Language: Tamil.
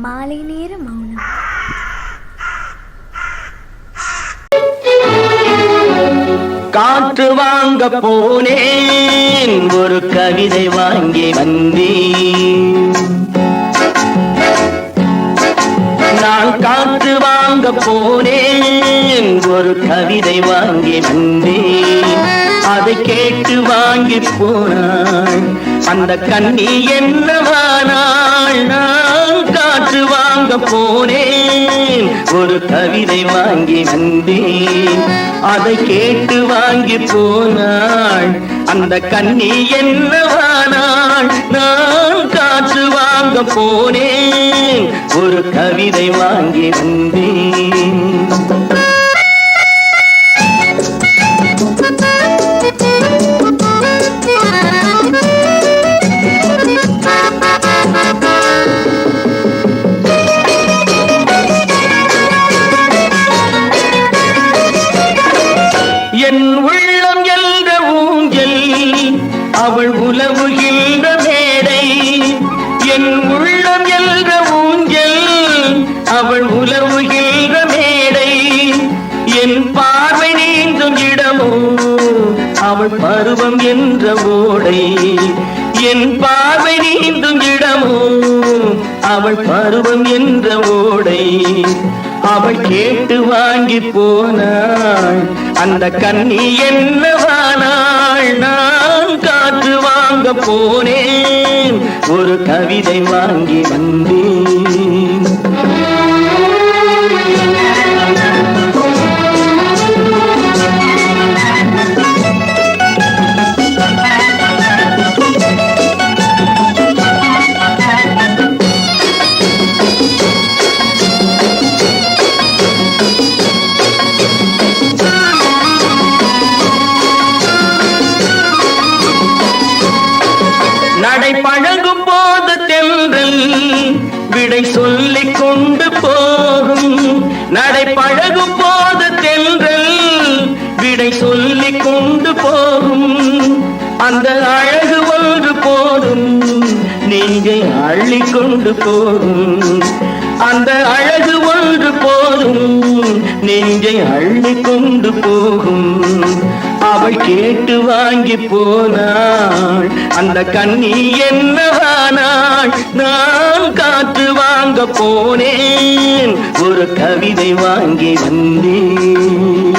மாலை நேர மௌனம். காற்று வாங்க போனேன், ஒரு கவிதை வாங்கி வந்தேன். நான் காற்று வாங்க போனேன், ஒரு கவிதை வாங்கி வந்தேன். அதை கேட்டு வாங்கி போனாள் அந்த கண்ணி என்னவானாள். நான் காற்று வாங்க போனேன், ஒரு கவிதை வாங்கி வந்தேன். அதை கேட்டு வாங்கி போனாள் அந்த கண்ணி என்னவானாள். நான் காற்று வாங்க போனேன், ஒரு கவிதை வாங்கி வந்தேன். என் உள்ளம் என்ற ஊஞ்சல் அவள் உலவுகின்ற மேடை. என் உள்ளம் என்ற ஊஞ்சல் அவள் உலவுகின்ற மேடை. என் பார்வை நீந்தும் இடமோ அவள் பருவம் என்ற ஓடை. என் பார்வை நீந்தும் இடமோ அவள் பருவம் என்ற ஓடை. அவள் கேட்டு வாங்கி போனாள் அந்த கண்ணி என்னவானாள். நான் காற்று வாங்க போனேன், ஒரு கவிதை வாங்கி வந்தேன். நடை பழகும் போது தென்றல் விடை சொல்லிக் கொண்டு போகும். நடை பழகும் போது தென்றல் விடை சொல்லிக் கொண்டு போகும். அந்த அழகு ஒன்று போதும் நெஞ்சை அள்ளி கொண்டு போகும். அந்த அழகு ஒன்று போதும் நெஞ்சை அள்ளி கொண்டு போகும். அவள் கேட்டு வாங்கி போனாள் அந்த கண்ணி என்னவானாள். நான் காற்று வாங்க போனேன், ஒரு கவிதை வாங்கி வந்தேன்.